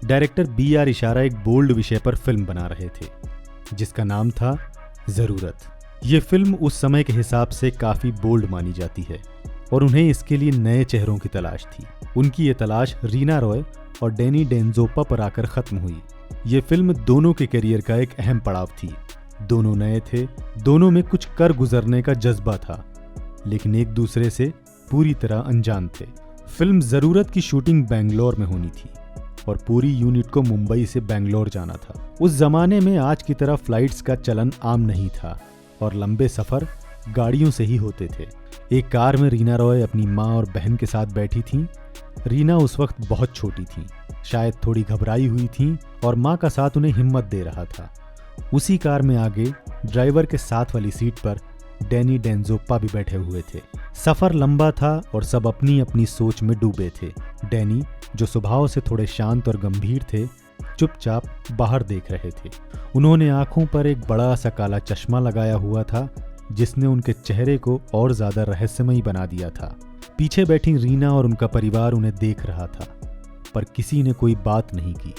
Director B.R. इशारा एक bold विषय पर फिल्म बना रहे थे जिसका नाम था ज़रूरत। ये फिल्म उस समय के हिसाब से काफ़ी बोल्ड मानी जाती है और उन्हें इसके लिए नए चेहरों की तलाश थी। उनकी ये तलाश रीना रॉय और डैनी डेंजोप्पा पर आकर ख़त्म हुई। ये फिल्म दोनों के करियर का एक अहम पड़ाव थी। दोनों नए थे, दोनों में कुछ कर गुजरने का जज्बा था, लेकिन एक दूसरे से पूरी तरह अनजान थे। फिल्म ज़रूरत की शूटिंग बेंगलोर में होनी थी और पूरी यूनिट को मुंबई से बेंगलोर जाना था। उस जमाने में आज की तरह फ्लाइट्स का चलन आम नहीं था और लंबे सफ़र गाड़ियों से ही होते थे। एक कार में रीना रॉय अपनी माँ और बहन के साथ बैठी थीं। रीना उस वक्त बहुत छोटी थी, शायद थोड़ी घबराई हुई थी और माँ का साथ उन्हें हिम्मत दे रहा था। उसी कार में आगे ड्राइवर के साथ वाली सीट पर डैनी डेंजोप्पा भी बैठे हुए थे। सफ़र लंबा था और सब अपनी अपनी सोच में डूबे थे। डैनी, जो स्वभाव से थोड़े शांत और गंभीर थे, चुपचाप बाहर देख रहे थे। उन्होंने आंखों पर एक बड़ा सा काला चश्मा लगाया हुआ था जिसने उनके चेहरे को और ज्यादा रहस्यमयी बना दिया था। पीछे बैठी रीना और उनका परिवार उन्हें देख रहा था, पर किसी ने कोई बात नहीं की।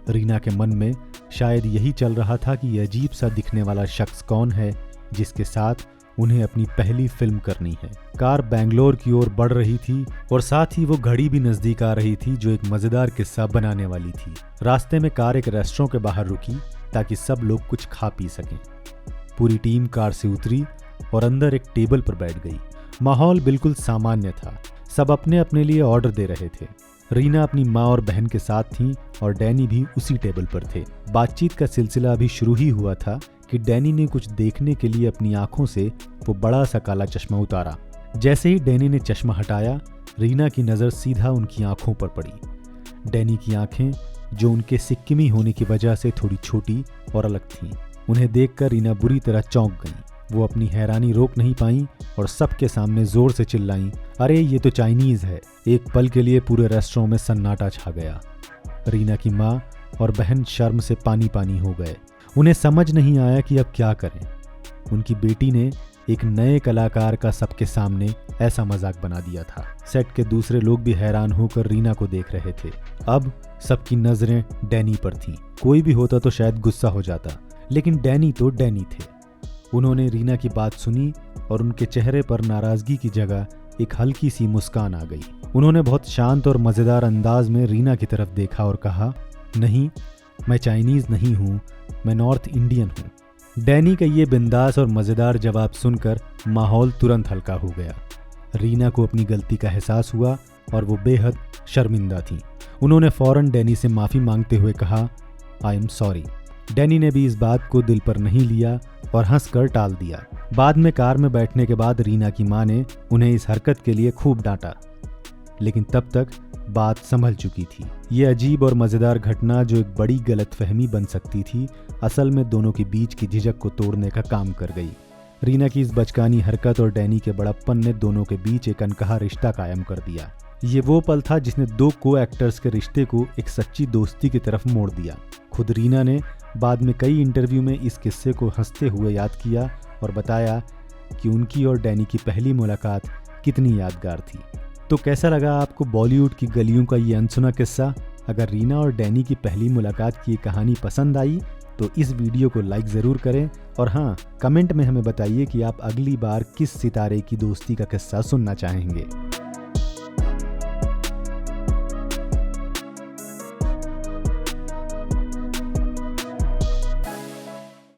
रीना के मन में शायद यही चल रहा था कि यह अजीब सा दिखने वाला शख्स कौन है जिसके साथ उन्हें अपनी पहली फिल्म करनी है। कार बेंगलोर की ओर बढ़ रही थी और साथ ही वो घड़ी भी नजदीक आ रही थी जो एक मजेदार किस्सा बनाने वाली थी। रास्ते में कार एक रेस्टोरेंट के बाहर रुकी ताकि सब लोग कुछ खा पी सकें। पूरी टीम कार से उतरी और अंदर एक टेबल पर बैठ गई। माहौल बिल्कुल सामान्य था, सब अपने अपने लिए ऑर्डर दे रहे थे। रीना अपनी माँ और बहन के साथ थीं और डैनी भी उसी टेबल पर थे। बातचीत का सिलसिला अभी शुरू ही हुआ था कि डैनी ने कुछ देखने के लिए अपनी आंखों से वो बड़ा सा काला चश्मा उतारा। जैसे ही डैनी ने चश्मा हटाया, रीना की नज़र सीधा उनकी आंखों पर पड़ी। डैनी की आंखें, जो उनके सिक्किमी होने की वजह से थोड़ी छोटी और अलग थीं, उन्हें देखकर रीना बुरी तरह चौंक गईं। वो अपनी हैरानी रोक नहीं पाईं और सबके सामने जोर से चिल्लाईं, अरे ये तो चाइनीज़ है। एक पल के लिए पूरे रेस्टोरेंट में सन्नाटा छा गया। रीना की माँ और बहन शर्म से पानी पानी हो गए। उन्हें समझ नहीं आया कि अब क्या करें। उनकी बेटी ने एक नए कलाकार का सबके सामने ऐसा मजाक बना दिया था। सेट के दूसरे लोग भी हैरान होकर रीना को देख रहे थे। अब सबकी नजरें डैनी पर थीं। कोई भी होता तो शायद गुस्सा हो जाता, लेकिन डैनी तो डैनी थे। उन्होंने रीना की बात सुनी और उनके चेहरे पर नाराजगी की जगह एक हल्की सी मुस्कान आ गई। उन्होंने बहुत शांत और मजेदार अंदाज में रीना की तरफ देखा और कहा, नहीं, मैं चाइनीज नहीं हूँ, मैं नॉर्थ इंडियन हूँ। डैनी का ये बिंदास और मजेदार जवाब सुनकर माहौल तुरंत हल्का हो गया। रीना को अपनी गलती का एहसास हुआ और वो बेहद शर्मिंदा थी। उन्होंने फौरन डैनी से माफ़ी मांगते हुए कहा, आई एम सॉरी। डैनी ने भी इस बात को दिल पर नहीं लिया और हंसकर टाल दिया। बाद में कार में बैठने के बाद रीना की माँ ने उन्हें इस हरकत के लिए खूब डांटा, लेकिन तब तक बात संभल चुकी थी। ये अजीब और मज़ेदार घटना, जो एक बड़ी गलतफहमी बन सकती थी, असल में दोनों के बीच की झिझक को तोड़ने का काम कर गई। रीना की इस बचकानी हरकत और डैनी के बड़प्पन ने दोनों के बीच एक अनकहा रिश्ता कायम कर दिया। ये वो पल था जिसने दो को एक्टर्स के रिश्ते को एक सच्ची दोस्ती की तरफ मोड़ दिया। खुद रीना ने बाद में कई इंटरव्यू में इस किस्से को हंसते हुए याद किया और बताया कि उनकी और डैनी की पहली मुलाकात कितनी यादगार थी। तो कैसा लगा आपको बॉलीवुड की गलियों का ये अनसुना किस्सा? अगर रीना और डैनी की पहली मुलाकात की कहानी पसंद आई तो इस वीडियो को लाइक ज़रूर करें और हाँ, कमेंट में हमें बताइए कि आप अगली बार किस सितारे की दोस्ती का किस्सा सुनना चाहेंगे।